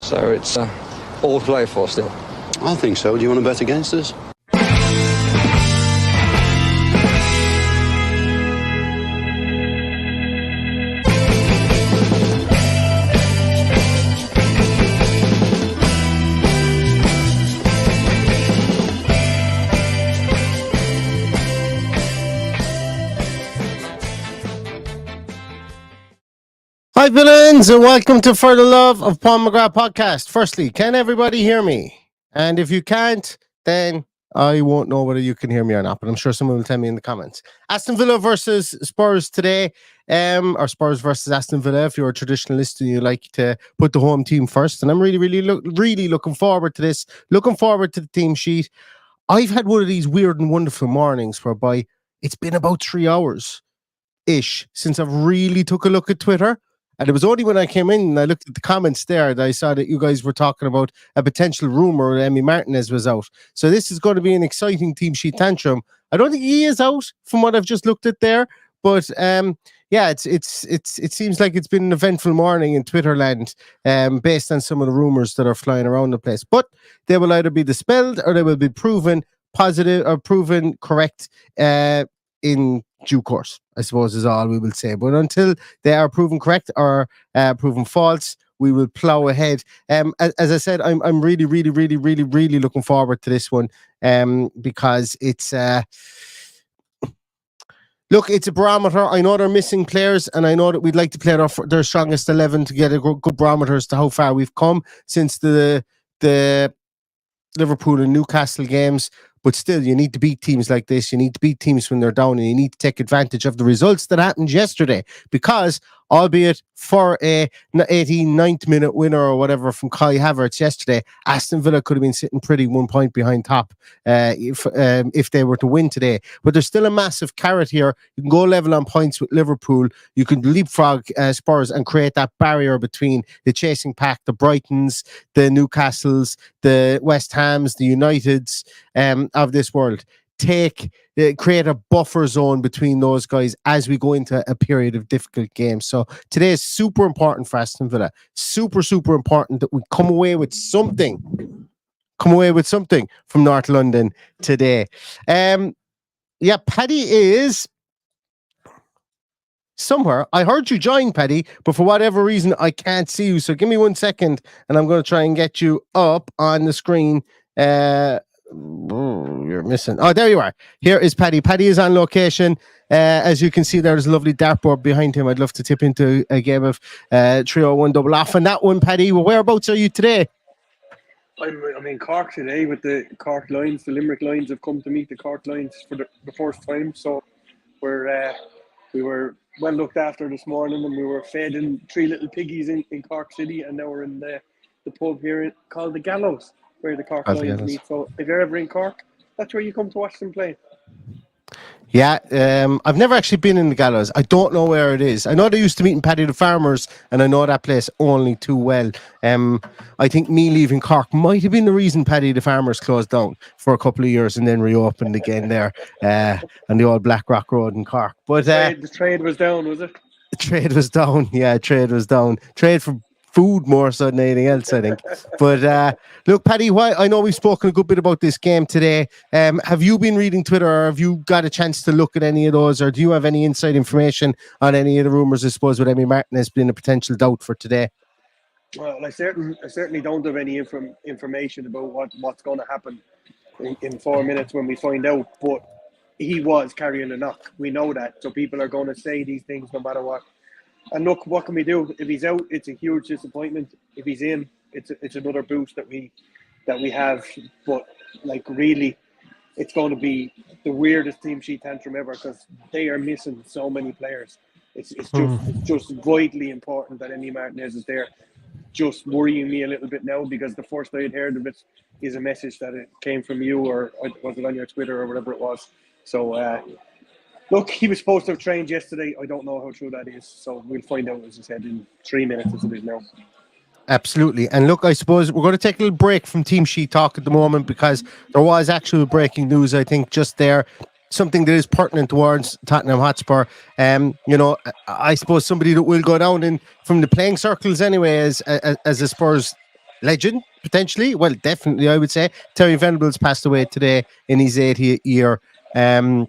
So it's all to play for still. I think so. Do you want to bet against us? Hi villains, and welcome to For the Love of Paul McGrath podcast. Firstly, can everybody hear me? And if you can't, then I won't know whether you can hear me or not, but I'm sure someone will tell me in the comments. Aston Villa versus Spurs today, or Spurs versus Aston Villa. If you're a traditionalist and you like to put the home team first, and I'm really looking forward to this, looking forward to the team sheet. I've had one of these weird and wonderful mornings whereby it's been about 3 hours-ish since I've really took a look at Twitter. And it was only when I came in and I looked at the comments there that I saw that you guys were talking about a potential rumor that Emi Martinez was out. So this is going to be an exciting team sheet tantrum. I don't think he is out from what I've just looked at there, but yeah, it seems like it's been an eventful morning in Twitterland, based on some of the rumors that are flying around the place. But they will either be dispelled or they will be proven positive or proven correct in due course, I suppose, is all we will say. But until they are proven correct or proven false, we will plow ahead. As I said, I'm really looking forward to this one, because it's look, it's a barometer. I know they're missing players, and I know that we'd like to play their strongest 11 to get a good barometer as to how far we've come since the Liverpool and Newcastle games. But still, you need to beat teams like this. You need to beat teams when they're down, and you need to take advantage of the results that happened yesterday. Because, albeit for a 89th minute winner or whatever from Kai Havertz yesterday, Aston Villa could have been sitting pretty 1 point behind top if they were to win today. But there's still a massive carrot here. You can go level on points with Liverpool. You can leapfrog Spurs and create that barrier between the chasing pack, the Brightons, the Newcastles, the West Hams, the Uniteds of this world. Create a buffer zone between those guys as we go into a period of difficult games. So today is super important for Aston Villa. Super important that we come away with something from North London today. Yeah, Paddy is somewhere. I heard you join, Paddy, but for whatever reason I can't see you. So give me 1 second and I'm going to try and get you up on the screen. You're missing. Oh, there you are. Here is Paddy. Paddy is on location. As you can see, there's a lovely dartboard behind him. I'd love to tip into a game of 301 double off on that one, Paddy. Well, whereabouts are you today? I'm in Cork today with the Cork Lions. The Limerick Lions have come to meet the Cork Lions for the first time. So we were well looked after this morning, and we were fed in 3 little piggies in Cork City, and now we're in the pub here called the Gallows, where the Cork Lions meet. So if you're ever in Cork, that's where you come to watch them play. Yeah, I've never actually been in the Gallows. I don't know where it is. I know they used to meet in Paddy the Farmers, and I know that place only too well. I think me leaving Cork might have been the reason Paddy the Farmers closed down for a couple of years and then reopened again there on the old Blackrock Road in Cork. But the trade was down, was it? The trade was down. Yeah, trade was down. Trade for food more so than anything else, I think. But look, Paddy, I know we've spoken a good bit about this game today. Have you been reading Twitter, or have you got a chance to look at any of those, or do you have any inside information on any of the rumours, I suppose, with Emi Martinez being a potential doubt for today? Well, I certainly don't have any information about what's going to happen in 4 minutes when we find out, but he was carrying a knock. We know that, so people are going to say these things no matter what. And look, what can we do? If he's out, it's a huge disappointment. If he's in, it's another boost that we have. But like, really, it's going to be the weirdest team sheet tantrum ever, because they are missing so many players. It's just vitally important that Emi Martinez is there. Just worrying me a little bit now, because the first I had heard of it is a message that it came from you, or was it on your Twitter or whatever it was. So look, he was supposed to have trained yesterday. I don't know how true that is. So we'll find out, as I said, in 3 minutes as it is now. Absolutely. And look, I suppose we're going to take a little break from team sheet talk at the moment, because there was actual breaking news, I think, just there. Something that is pertinent towards Tottenham Hotspur. I suppose somebody that will go down in from the playing circles anyway as a Spurs legend, potentially. Well, definitely, I would say. Terry Venables passed away today in his 80th year. Um,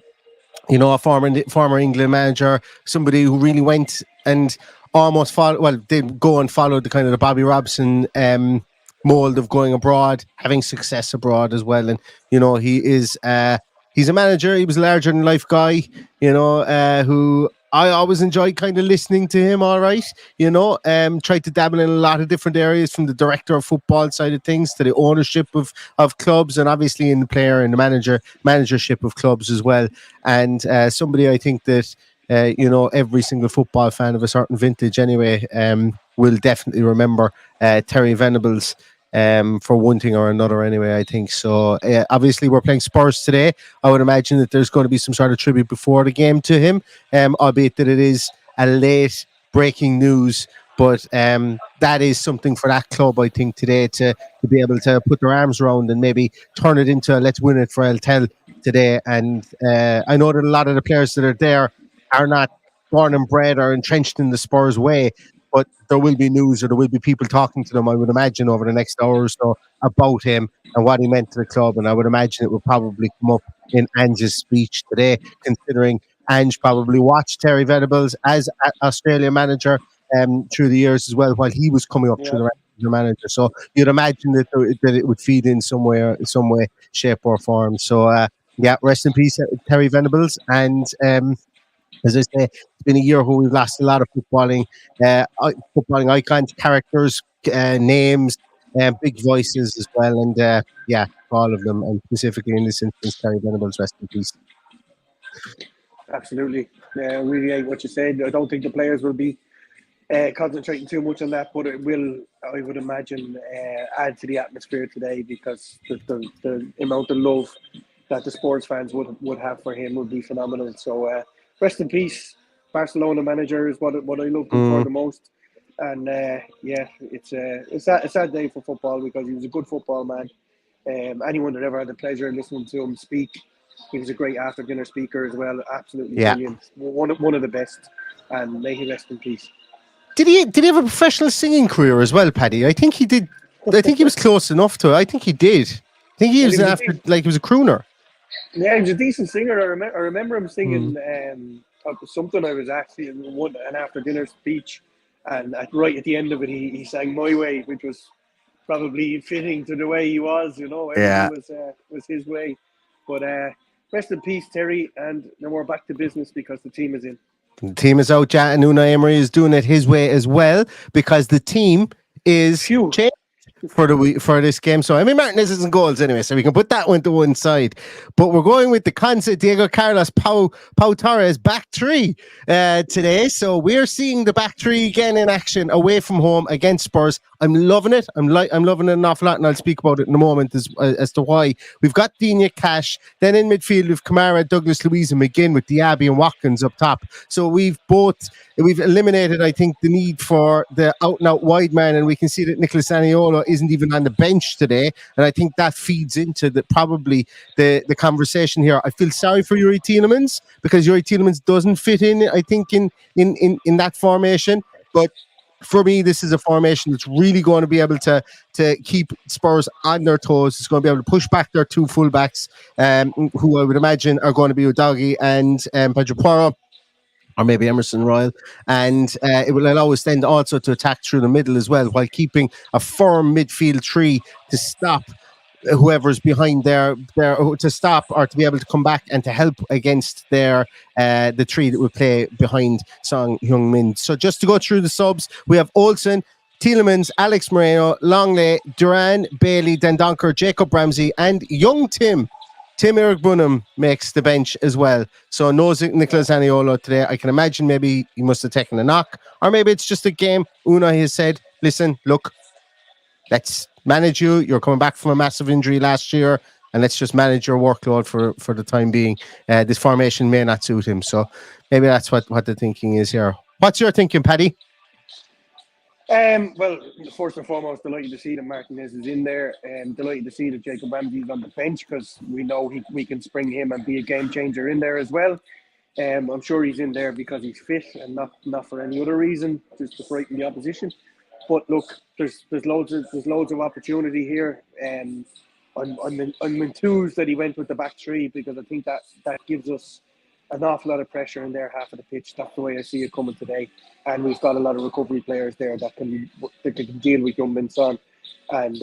a former England manager, somebody who really went and almost did go and follow the kind of the Bobby Robson mold of going abroad, having success abroad as well. And he is he's a manager. He was a larger than life guy. Who I always enjoyed kind of listening to him. All right, tried to dabble in a lot of different areas, from the director of football side of things to the ownership of clubs, and obviously in the player and the managership of clubs as well. And somebody I think that every single football fan of a certain vintage anyway will definitely remember Terry Venables. For one thing or another, anyway, I think so. Obviously, we're playing Spurs today. I would imagine that there's going to be some sort of tribute before the game to him, albeit that it is a late breaking news. But that is something for that club, I think, today to be able to put their arms around and maybe turn it into a let's win it for El Tel today. And I know that a lot of the players that are there are not born and bred or entrenched in the Spurs way, but there will be news, or there will be people talking to them, I would imagine, over the next hour or so about him and what he meant to the club. And I would imagine it will probably come up in Ange's speech today, considering Ange probably watched Terry Venables as Australia manager through the years as well, while he was coming up through the ranks as a manager. So you'd imagine that it would feed in some way, shape or form. So rest in peace, Terry Venables. And as I say, it's been a year where we've lost a lot of footballing icons, characters, names, big voices as well. And all of them, and specifically in this instance, Terry Venables, rest in peace. Absolutely. Really like what you said. I don't think the players will be concentrating too much on that, but it will, I would imagine, add to the atmosphere today, because the amount of love that the sports fans would have for him would be phenomenal. So rest in peace. Barcelona manager is what I loved him for the most. And it's a sad day for football, because he was a good football man. Anyone that ever had the pleasure of listening to him speak, he was a great after dinner speaker as well. Absolutely brilliant. One of the best. And may he rest in peace. Did he have a professional singing career as well, Paddy? I think he did. I think he was close enough to it. I think he did. I think he was he was a crooner. Yeah, he was a decent singer. I remember him singing something. I was actually in an after dinner speech, and right at the end of it, he sang "My Way," which was probably fitting to the way he was. Everything was his way. But rest in peace, Terry. And now we're back to business, because the team is in. The team is out, and Unai Emery is doing it his way as well, because the team is changed for this game. So Martinez isn't goals anyway, so we can put that one to one side. But we're going with the concept Diego Carlos, Pau Torres back three today. So we're seeing the back three again in action away from home against Spurs. I'm loving it. I'm loving it an awful lot, and I'll speak about it in a moment as to why. We've got Digne, Cash. Then in midfield we've Kamara, Douglas, Luiz and McGinn, with Diaby and Watkins up top. So we've eliminated, I think, the need for the out-and-out wide man, and we can see that Nicolas Zaniolo isn't even on the bench today, and I think that feeds into probably the conversation here. I feel sorry for Youri Tielemans, because Youri Tielemans doesn't fit in, I think, in that formation, but for me, this is a formation that's really going to be able to keep Spurs on their toes. It's going to be able to push back their two fullbacks, who I would imagine are going to be Udogie and Pedro Porro, or maybe Emerson Royal, and it will allow us then also to attack through the middle as well, while keeping a firm midfield three to stop whoever's behind there to stop, or to be able to come back and to help against the three that will play behind Son Heung-min. So just to go through the subs, we have Olsen, Tielemans, Alex Moreno, Longley, Duran, Bailey, Dendonker, Jacob Ramsey, and young Tim Eric Bunham makes the bench as well. So no Nicolas Zaniolo today. I can imagine maybe he must have taken a knock, or maybe it's just a game. Unai has said, listen, look, let's manage you. You're coming back from a massive injury last year, and let's just manage your workload for the time being. This formation may not suit him. So maybe that's what the thinking is here. What's your thinking, Paddy? Well, first and foremost, delighted to see that Martinez is in there, and delighted to see that Jacob Ramsey is on the bench, because we know we can spring him and be a game changer in there as well. I'm sure he's in there because he's fit, and not for any other reason, just to frighten the opposition. But look, there's loads of opportunity here, and I'm enthused that he went with the back three, because I think that gives us an awful lot of pressure in their half of the pitch. That's the way I see it coming today, and we've got a lot of recovery players there that can deal with young Minson. And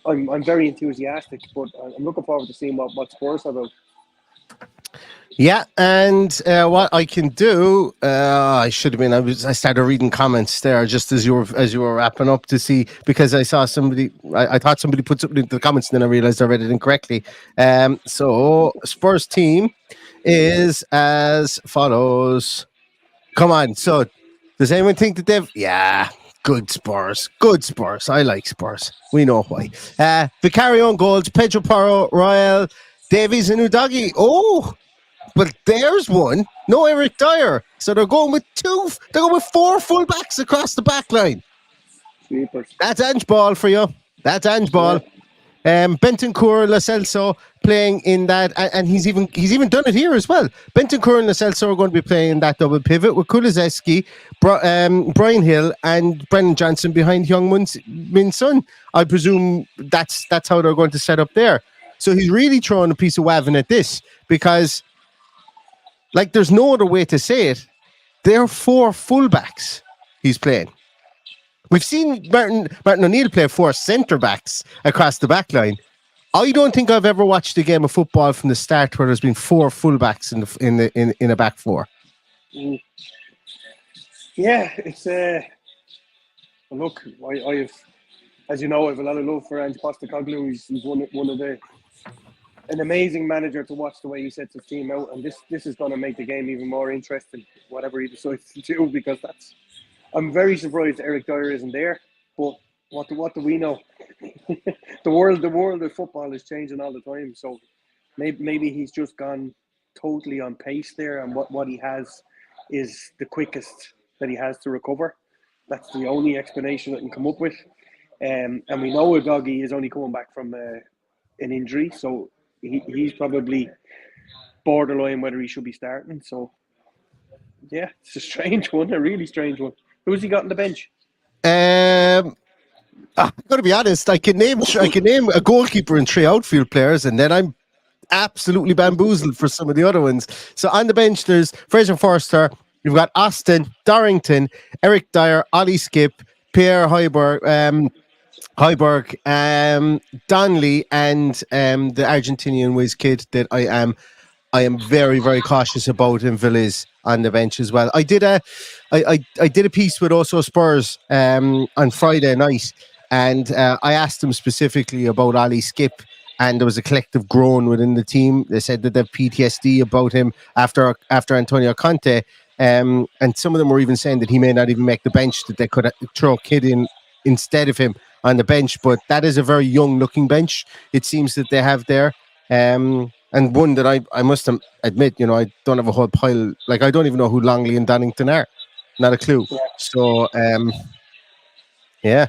I'm very enthusiastic, but I'm looking forward to seeing what Spurs are about. Yeah, and what I can do, I should have been. I started reading comments there just as you were wrapping up to see, because I saw somebody. I thought somebody put something into the comments, and then I realized I read it incorrectly. So Spurs team is as follows. Come on. So does anyone think that they've? Yeah. Good Spurs. I like Spurs. We know why. Vicario on goals. Pedro Porro, Royal, Davies, and Udogie. Oh. But there's one. No Eric Dyer. So they're going with two. They're going with four fullbacks across the back line. Sweepers. That's Ange Ball for you. That's Ange Ball. Bentancur, Lo Celso playing in that, and he's even done it here as well. Bentancur and Lo Celso are going to be playing in that double pivot with Kulusevski, Brian Hill, and Brendan Johnson behind Heung-min Son. I presume that's how they're going to set up there. So he's really throwing a piece of waving at this, because, like, there's no other way to say it. They're four fullbacks he's playing. We've seen Martin O'Neill play four centre-backs across the back line. I don't think I've ever watched a game of football from the start where there's been four fullbacks in a back four. Yeah, it's look, I've, as you know, I have a lot of love for Ange Postecoglou. He's one of an amazing manager to watch, the way he sets his team out, and this is going to make the game even more interesting, whatever he decides to do, because I'm very surprised Eric Dyer isn't there. But what do we know? the world of football is changing all the time, so maybe he's just gone totally on pace there, and what he has is the quickest that he has to recover. That's the only explanation I can come up with. And we know Udogie is only coming back from an injury, so he's probably borderline whether he should be starting. So yeah, it's a strange one, a really strange one. Who's he got on the bench? I'm going to be honest. I can name a goalkeeper and three outfield players, and then I'm absolutely bamboozled for some of the other ones. So on the bench, there's Fraser Forster. You've got Aston, Dorrington, Eric Dyer, Ollie Skip, Pierre Højbjerg, Donnelly, and the Argentinian whiz kid that I am very, very cautious about in Villiers on the bench as well. I did a piece with also Spurs on Friday night, and I asked them specifically about Ollie Skip, and there was a collective groan within the team. They said that they have PTSD about him after Antonio Conte, and some of them were even saying that he may not even make the bench, that they could throw a kid in instead of him on the bench. But that is a very young looking bench, it seems, that they have there. And one that I must admit, I don't have a whole pile. Like, I don't even know who Longley and Donington are. Not a clue. So, yeah.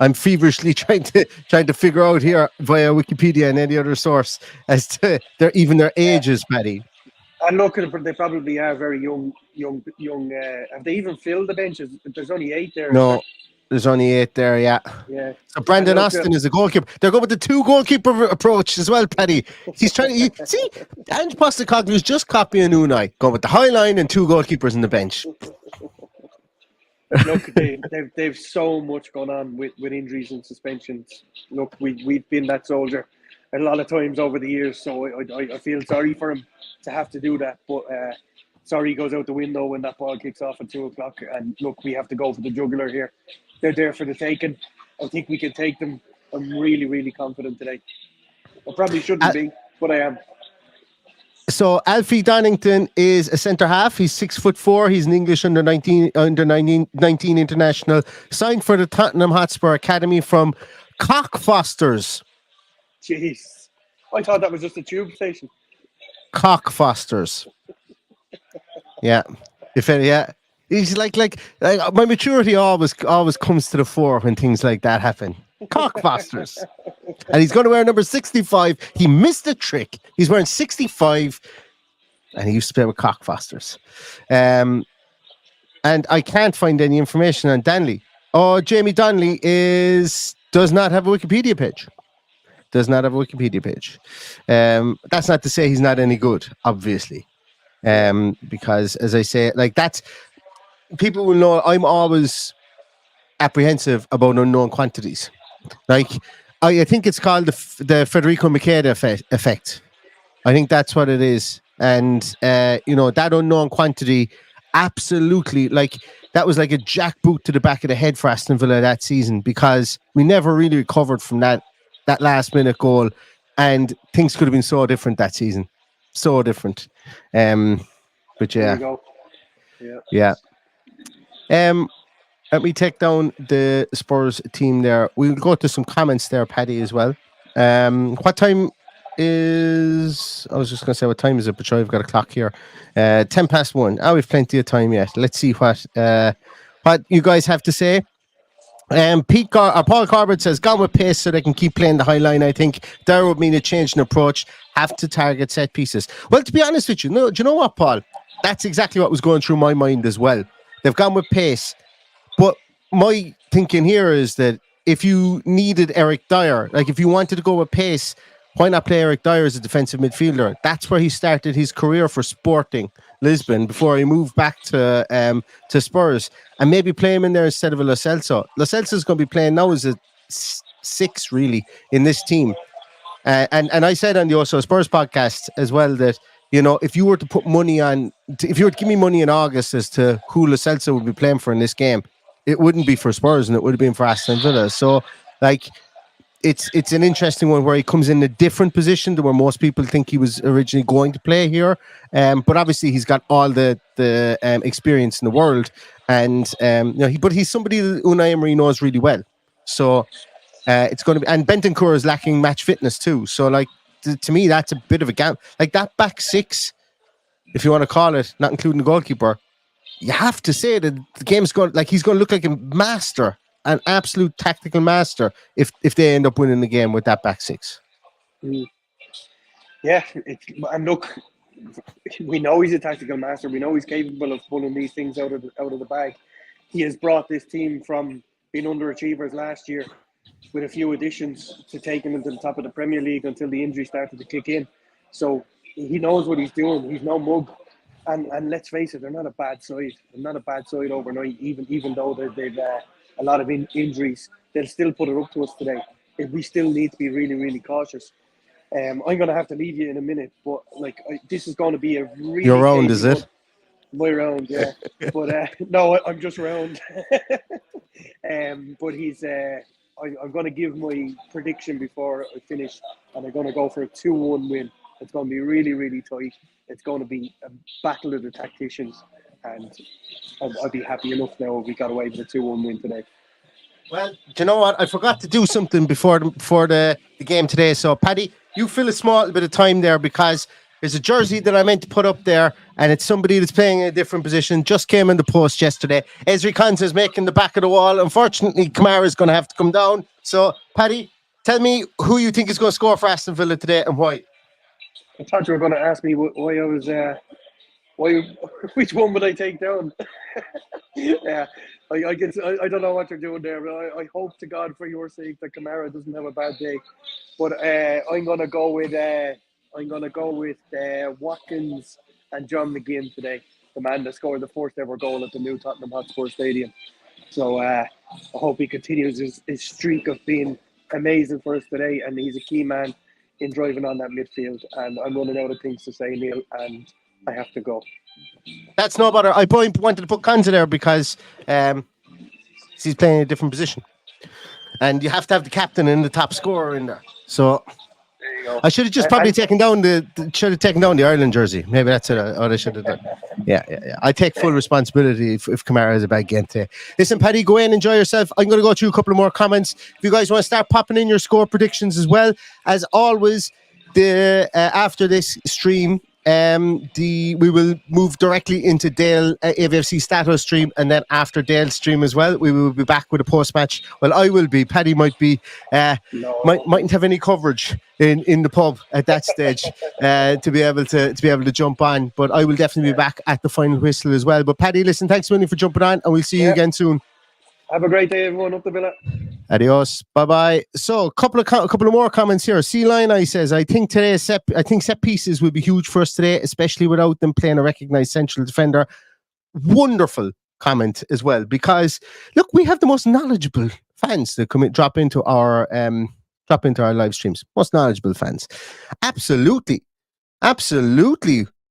I'm feverishly trying to figure out here via Wikipedia and any other source as to their ages, Paddy. And look, they probably are very young. Have they even filled the benches? There's only 8 there. No, there's only 8 there. Yeah. So Brandon Aston is a goalkeeper. They're going with the 2 goalkeeper approach as well, Paddy. He's trying to see. Ange Postecoglou is just copying Unai, going with the high line and 2 goalkeepers in the bench. Look, they've so much going on with injuries and suspensions. Look, we've been that soldier a lot of times over the years, so I feel sorry for him to have to do that. But sorry goes out the window when that ball kicks off at 2:00. And look, we have to go for the jugular here. They're there for the taking. I think we can take them. I'm really, really confident today. I probably shouldn't be, but I am. So Alfie Donington is a centre half. He's 6'4". He's an English under 19 international, signed for the Tottenham Hotspur Academy from Cockfosters. Jeez, I thought that was just a tube station. Cockfosters. Yeah, He's like my maturity always comes to the fore when things like that happen. Cockfosters. And he's going to wear number 65. He missed a trick. He's wearing 65, and he used to play with Cockfosters. And I can't find any information on Danley. Oh, Jamie Donnelly does not have a Wikipedia page. Does not have a Wikipedia page. That's not to say he's not any good, obviously. Because as I say, like that's people will know I'm always apprehensive about unknown quantities. Like I think it's called the Federico Macheda effect. I think that's what it is. And that unknown quantity, absolutely, like that was like a jackboot to the back of the head for Aston Villa that season, because we never really recovered from that last minute goal, and things could have been so different that season, so different. But There yeah, we go. yeah. Let me take down the Spurs team there. We'll go to some comments there, Paddy, as well. What time is... I was just going to say, what time is it? But sure, I've got a clock here. 1:10. Oh, we've plenty of time yet. Let's see what you guys have to say. Paul Corbett says, gone with pace so they can keep playing the high line. I think there would mean a change in approach. Have to target set pieces. Well, to be honest with you, do you know what, Paul? That's exactly what was going through my mind as well. They've gone with pace. But my thinking here is that if you needed Eric Dyer, like if you wanted to go with pace, why not play Eric Dyer as a defensive midfielder? That's where he started his career for Sporting Lisbon before he moved back to Spurs, and maybe play him in there instead of a Lo Celso. Lo Celso is going to be playing now as a 6 really in this team. And I said on the Also Spurs podcast as well that, if you were to put money on, if you were to give me money in August as to who Lo Celso would be playing for in this game, it wouldn't be for Spurs and it would have been for Aston Villa. So, like, it's an interesting one where he comes in a different position to where most people think he was originally going to play here. But obviously he's got all the experience in the world, and but he's somebody that Unai Emery knows really well. So it's going to be, and Bentancur is lacking match fitness too. So like to me, that's a bit of a gap. Like that back 6, if you want to call it, not including the goalkeeper. You have to say that the game's going, like, he's going to look like a master, an absolute tactical master if they end up winning the game with that back 6. Yeah, and look, we know he's a tactical master. We know he's capable of pulling these things out of the bag. He has brought this team from being underachievers last year with a few additions to taking them to the top of the Premier League until the injury started to kick in. So he knows what he's doing. He's no mug. And let's face it, they're not a bad side. They're not a bad side overnight, even though they've a lot of injuries. They'll still put it up to us today. We still need to be really, really cautious. I'm going to have to leave you in a minute, but this is going to be a really... Your round, is it? My round, yeah. But no, I'm just round. But he's... I'm going to give my prediction before I finish, and I'm going to go for a 2-1 win. It's going to be really, really tight. It's going to be a battle of the tacticians, and I'd be happy enough now if we got away with a 2-1 win today. Well, do you know what? I forgot to do something before the game today. So, Paddy, you fill a small bit of time there, because there's a jersey that I meant to put up there, and it's somebody that's playing in a different position. Just came in the post yesterday. Ezri Konsa is making the back of the wall. Unfortunately, Kamara is going to have to come down. So, Paddy, tell me who you think is going to score for Aston Villa today and why. I thought you were going to ask me why I was... which one would I take down? Yeah, I don't know what you're doing there, but I hope to God for your sake that Kamara doesn't have a bad day. But I'm gonna go with Watkins and John McGinn today, the man that scored the first ever goal at the new Tottenham Hotspur Stadium. So I hope he continues his streak of being amazing for us today, and he's a key man in driving on that midfield. And I'm running out of things to say, Neil, and I have to go. That's no bother. I wanted to put Konsa there because he's playing a different position, and you have to have the captain and the top scorer in there. So there you go. I should have just probably taken down the Ireland jersey. Maybe that's what I should have done. Yeah. I take full responsibility if Kamara has a bad game today. Listen, Paddy, go in, enjoy yourself. I'm going to go through a couple of more comments. If you guys want to start popping in your score predictions as well, as always, after this stream, we will move directly into Dale AVFC status stream, and then after Dale's stream as well, we will be back with a post match. Well, I will be. Paddy might be. Mightn't have any coverage in the pub at that stage to be able to jump on. But I will definitely be back at the final whistle as well. But Paddy, listen, thanks a million for jumping on, and we'll see you again soon. Have a great day, everyone. Up the Villa. Adios. Bye-bye. So a couple of more comments here. C-Line says, I think set pieces will be huge for us today, especially without them playing a recognised central defender. Wonderful comment as well, because look, we have the most knowledgeable fans that drop into our live streams. Most knowledgeable fans. Absolutely.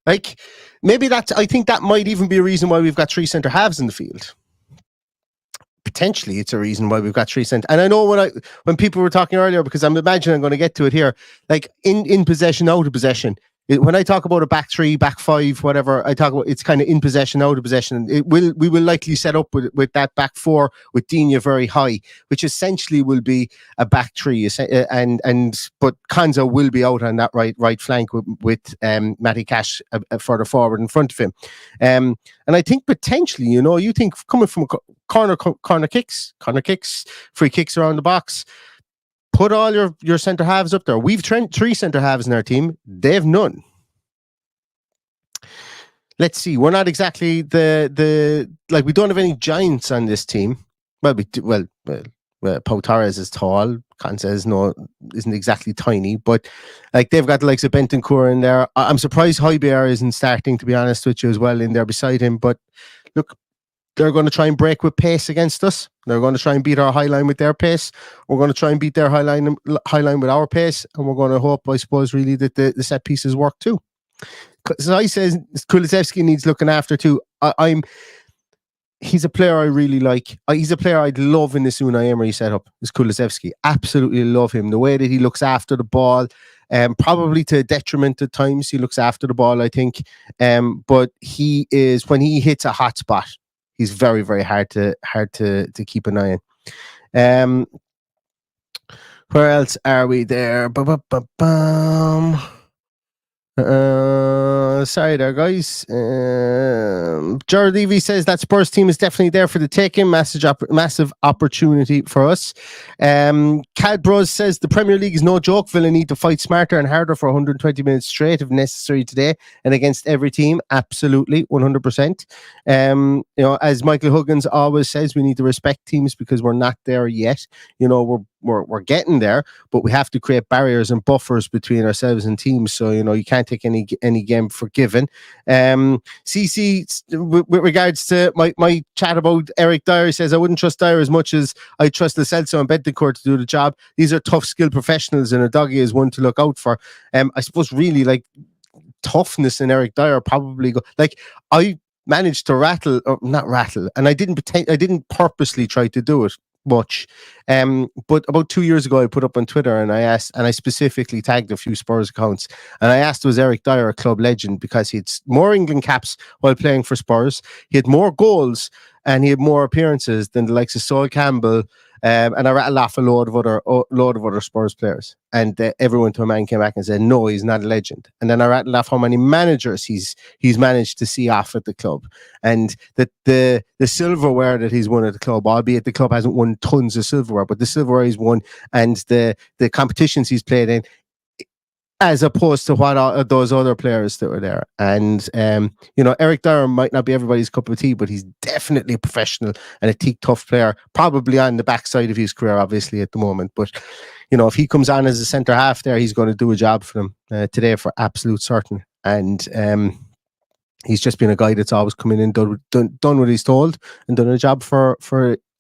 Like, maybe I think that might even be a reason why we've got 3 centre halves in the field. Potentially, it's a reason why we've got 3 centre. And I know when people were talking earlier, because I'm going to get to it here, like in possession, out of possession. When I talk about a back 3, back 5, whatever, I talk about it's kind of in possession, out of possession. We will likely set up with that back 4 with Digne very high, which essentially will be a back 3. But Konza will be out on that right flank with Matty Cash further forward in front of him. And I think potentially, you think coming from corner kicks, free kicks around the box. Put all your centre halves up there. We've 3 centre halves in our team. They've none. Let's see. We're not exactly we don't have any giants on this team. Well, Pau Torres is tall. Konza isn't exactly tiny, but like they've got the likes of Bentancur in there. I'm surprised Højbjerg isn't starting, to be honest with you, as well in there beside him. But look, they're going to try and break with pace against us. They're going to try and beat our high line with their pace. We're going to try and beat their high line with our pace. And we're going to hope, I suppose, really that the set pieces work too. So I says Kulusevski needs looking after too. He's a player I really like. He's a player I'd love in this Unai Emery setup, is Kulusevski. Absolutely love him. The way that he looks after the ball, probably to detriment at times, he looks after the ball, I think. But he is, when he hits a hot spot, he's very, very hard to keep an eye on. Where else are we there? Sorry there, guys. Jared Levy says that Spurs team is definitely there for the taking. Massive opportunity for us. Cadbros says the Premier League is no joke. Villa need to fight smarter and harder for 120 minutes straight if necessary today and against every team. Absolutely, 100%. As Michael Huggins always says, we need to respect teams because we're not there yet. We're getting there, but we have to create barriers and buffers between ourselves and teams. So you can't take any game for given. CC, with regards to my chat about Eric Dyer, says I wouldn't trust Dyer as much as I trust Lo Celso and Bentancur to do the job. These are tough, skilled professionals, and a doggy is one to look out for. I suppose really like toughness in Eric Dyer probably I managed to not rattle, and I didn't purposely try to do it much. But about 2 years ago, I put up on Twitter and I specifically tagged a few Spurs accounts. And I asked, was Eric Dyer a club legend? Because he had more England caps while playing for Spurs. He had more goals and he had more appearances than the likes of Sol Campbell. And I rattled off a load of other Spurs players. And everyone to a man came back and said, no, he's not a legend. And then I rattled off how many managers he's managed to see off at the club. And that the silverware that he's won at the club, albeit the club hasn't won tons of silverware, but the silverware he's won and the competitions he's played in, as opposed to what those other players that were there. And, Eric Dyer might not be everybody's cup of tea, but he's definitely a professional and a tough player, probably on the backside of his career, obviously, at the moment. But, if he comes on as a centre half there, he's going to do a job for them today for absolute certain. And he's just been a guy that's always come in and done what he's told and done a job for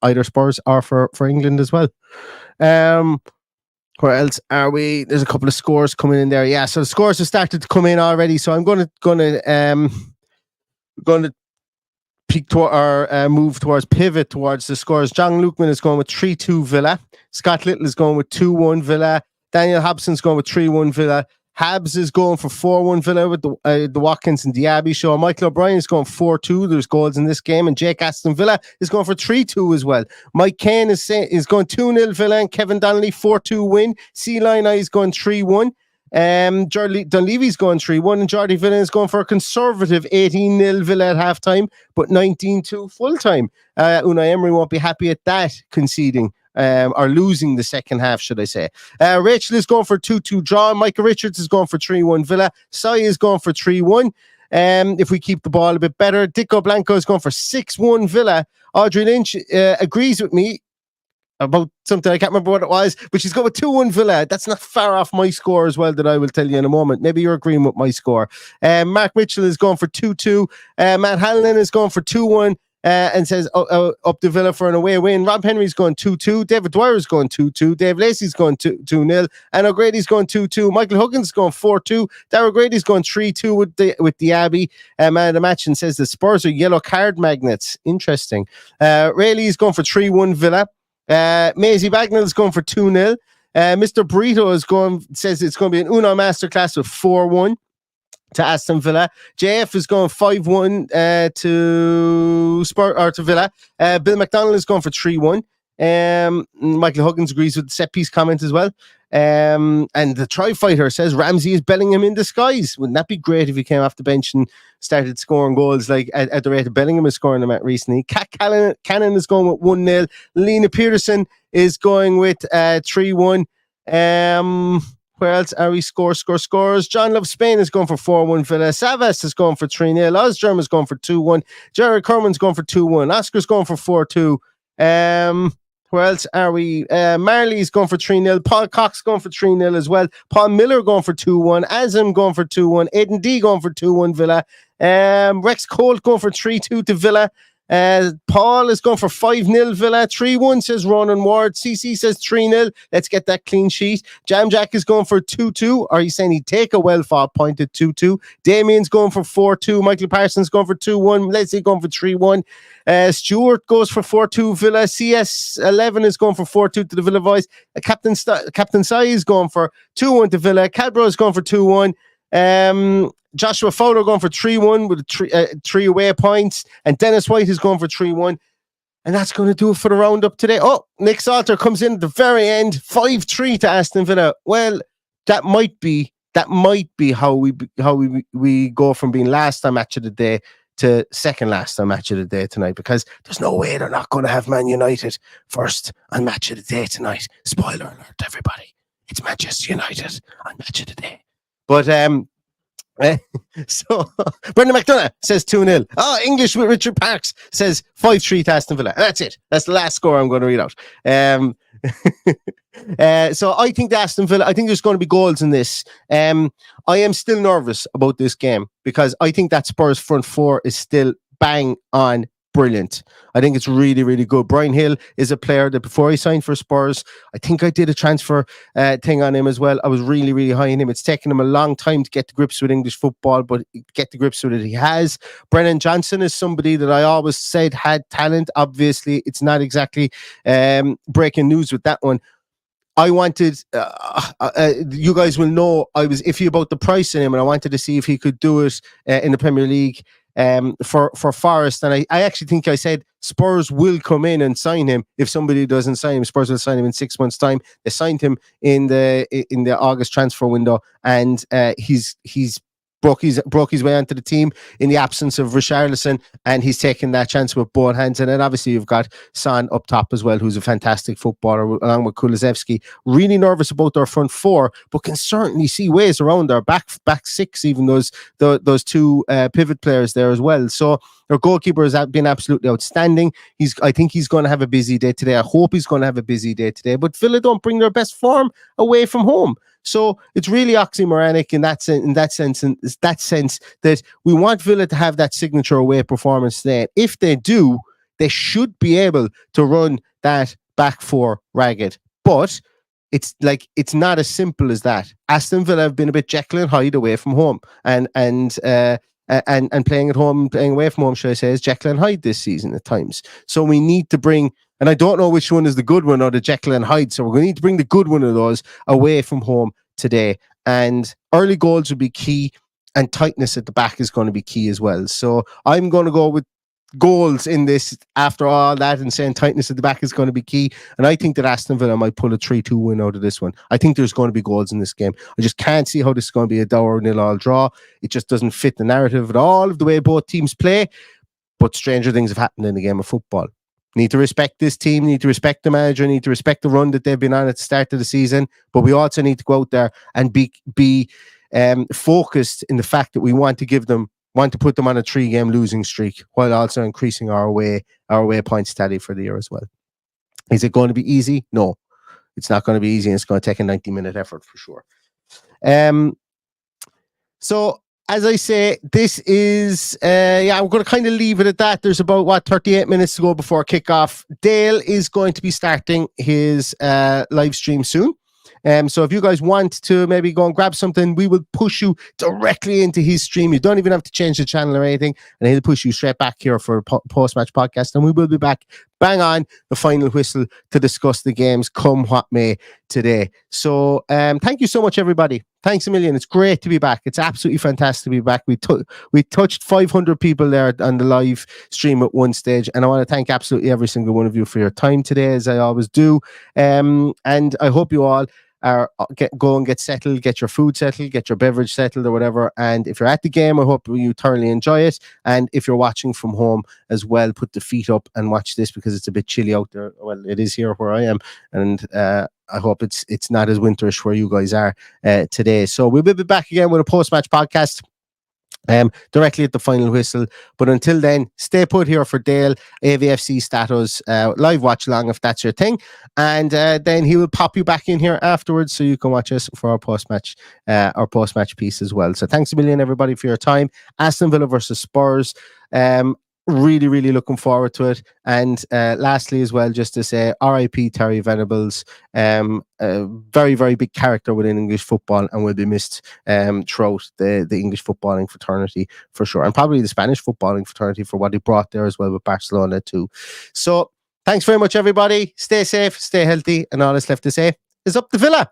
either Spurs or for England as well. Where else are we? There's a couple of scores coming in there. Yeah, so the scores have started to come in already. So I'm going to peak to our pivot towards the scores. John Lukeman is going with 3-2 Villa. Scott Little is going with 2-1 Villa. Daniel Hobson's going with 3-1 Villa. Habs is going for 4-1 Villa with the Watkins and Diaby show. Michael O'Brien is going 4-2. There's goals in this game. And Jake Aston Villa is going for 3-2 as well. Mike Kane is going 2-0 Villa and Kevin Donnelly 4-2 win. C-Line is going 3-1. Dunleavy's going 3-1 and Jordi Villa is going for a conservative 18-0 Villa at halftime, but 19-2 full time. Unai Emery won't be happy at that, conceding or losing the second half, should I say. Rachel is going for 2-2 draw. Michael Richards is going for 3-1 Villa. Sai is going for 3-1. if we keep the ball a bit better. Dico Blanco is going for 6-1 Villa. Audrey Lynch agrees with me about something, I can't remember what it was, but she's going with 2-1 Villa. That's not far off my score as well, that I will tell you in a moment. Maybe you're agreeing with my score. Mark Mitchell is going for 2-2. Matt Hallinan is going for 2-1. And says up to Villa for an away win. Rob Henry's going 2-2. David Dwyer's going 2-2. Dave Lacey's going 2-0. And O'Grady's going 2-2. Michael Huggins is going 4-2. Darryl Grady's going 3-2 with the Abbey. Man of the match and says the Spurs are yellow card magnets. Interesting. Rayleigh's going for 3-1 Villa. Maisie Bagnall's going for 2-0. Mr. Burrito says it's going to be an Uno masterclass with 4-1 to Aston Villa. JF is going 5-1 to Spurs or to Villa. Bill McDonald is going for 3-1. Michael Huggins agrees with the set piece comment as well. And the Try Fighter says Ramsey is Bellingham in disguise. Wouldn't that be great if he came off the bench and started scoring goals like at the rate of Bellingham is scoring them at recently? Kat Cannon is going with 1-0. Lena Peterson is going with 3-1. Where else are we? Scores. John Love Spain is going for 4-1 Villa. Savas is going for 3-0. Ozgerm is going for 2-1. Jared Kerman's going for 2-1. Oscar's going for 4-2. Where else are we? Marley's going for 3-0. Paul Cox going for 3-0 as well. Paul Miller going for 2-1. Azim going for 2-1. Aidan D going for 2-1 Villa. Rex Colt going for 3-2 to Villa. Paul is going for 5-0 Villa. 3-1 says Ronan Ward. CC says 3-0. Let's get that clean sheet. Jam Jack is going for 2-2. Or he's saying he'd take a well-fought point at 2-2. Damien's going for 4-2. Michael Parsons going for 2-1. Leslie going for 3-1. Stewart goes for 4-2 Villa. CS11 is going for 4-2 to the Villa Boys. Captain Sai is going for 2-1 to Villa. Cadbro is going for 2-1. Joshua Fowler going for 3-1 with three away points, and Dennis White is going for 3-1, and that's going to do it for the roundup today. Oh, Nick Salter comes in at the very end, 5-3 to Aston Villa. Well, that might be how we go from being last on match of the day to second last on match of the day tonight, because there's no way they're not going to have Man United first on match of the day tonight. Spoiler alert, everybody! It's Manchester United on match of the day, but so Brendan McDonough says 2-0. English with Richard Parks says 5-3 to Aston Villa. That's it. That's the last score I'm going to read out. So I think the Aston Villa, I think there's going to be goals in this. I am still nervous about this game because I think that Spurs front four is still bang on brilliant. I think it's really, really good. Brian Hill is a player that before he signed for Spurs, I think I did a transfer thing on him as well. I was really, really high on him. It's taken him a long time to get to grips with English football, but get to grips with it, he has. Brennan Johnson is somebody that I always said had talent. Obviously, it's not exactly breaking news with that one. I wanted, you guys will know, I was iffy about the price in him, and I wanted to see if he could do it in the Premier League for Forest. And I actually think I said Spurs will come in and sign him. If somebody doesn't sign him, Spurs will sign him in 6 months' time. They signed him in the August transfer window, and he's broke his way onto the team in the absence of Richarlison, and he's taken that chance with both hands. And then obviously you've got Son up top as well, who's a fantastic footballer, along with Kulusevski. Really nervous about their front four, but can certainly see ways around their back six, even those two pivot players there as well. So their goalkeeper has been absolutely outstanding. I think he's going to have a busy day today. I hope he's going to have a busy day today. But Villa don't bring their best form away from home. So it's really oxymoronic in that sense that we want Villa to have that signature away performance today. If they do, they should be able to run that back four ragged. But it's not as simple as that. Aston Villa have been a bit Jekyll and Hyde away from home, and playing at home, playing away from home, should I say, is Jekyll and Hyde this season at times. So we need to bring, and I don't know which one is the good one or the Jekyll and Hyde, so we're going to need to bring the good one of those away from home today. And early goals will be key, and tightness at the back is going to be key as well. So I'm going to go with goals in this after all that, and saying tightness at the back is going to be key. And I think that Aston Villa might pull a 3-2 win out of this one. I think there's going to be goals in this game. I just can't see how this is going to be a dour 0-0 draw. It just doesn't fit the narrative at all of the way both teams play. But stranger things have happened in the game of football. Need to respect this team, need to respect the manager, need to respect the run that they've been on at the start of the season. But we also need to go out there and be focused in the fact that we want to give them want to put them on a 3-game losing streak while also increasing our away points tally for the year as well. Is it going to be easy? No, it's not going to be easy, and it's going to take a 90-minute effort for sure. So as I say, this is I'm going to kind of leave it at that. There's about 38 minutes to go before kickoff. Dale is going to be starting his live stream soon. So if you guys want to maybe go and grab something, we will push you directly into his stream. You don't even have to change the channel or anything, and he'll push you straight back here for a post-match podcast. And we will be back bang on the final whistle to discuss the games come what may today. So thank you so much, everybody. Thanks a million. It's great to be back. It's absolutely fantastic to be back. We touched 500 people there on the live stream at one stage, and I want to thank absolutely every single one of you for your time today, as I always do. And I hope you all go and get settled, get your food settled, get your beverage settled or whatever. And if you're at the game, I hope you thoroughly enjoy it. And if you're watching from home as well, put the feet up and watch this, because it's a bit chilly out there. Well, it is here where I am, and I hope it's not as winterish where you guys are today. So we will be back again with a post-match podcast directly at the final whistle. But until then, stay put here for Dale, AVFC status, live watch along if that's your thing, and then he will pop you back in here afterwards so you can watch us for our post-match piece as well. So thanks a million, everybody, for your time. Aston Villa versus Spurs. Really, really looking forward to it. And lastly, as well, just to say, R.I.P. Terry Venables, a very, very big character within English football, and will be missed throughout the English footballing fraternity for sure, and probably the Spanish footballing fraternity for what he brought there as well with Barcelona too. So thanks very much, everybody. Stay safe, stay healthy, and all that's left to say is up the Villa.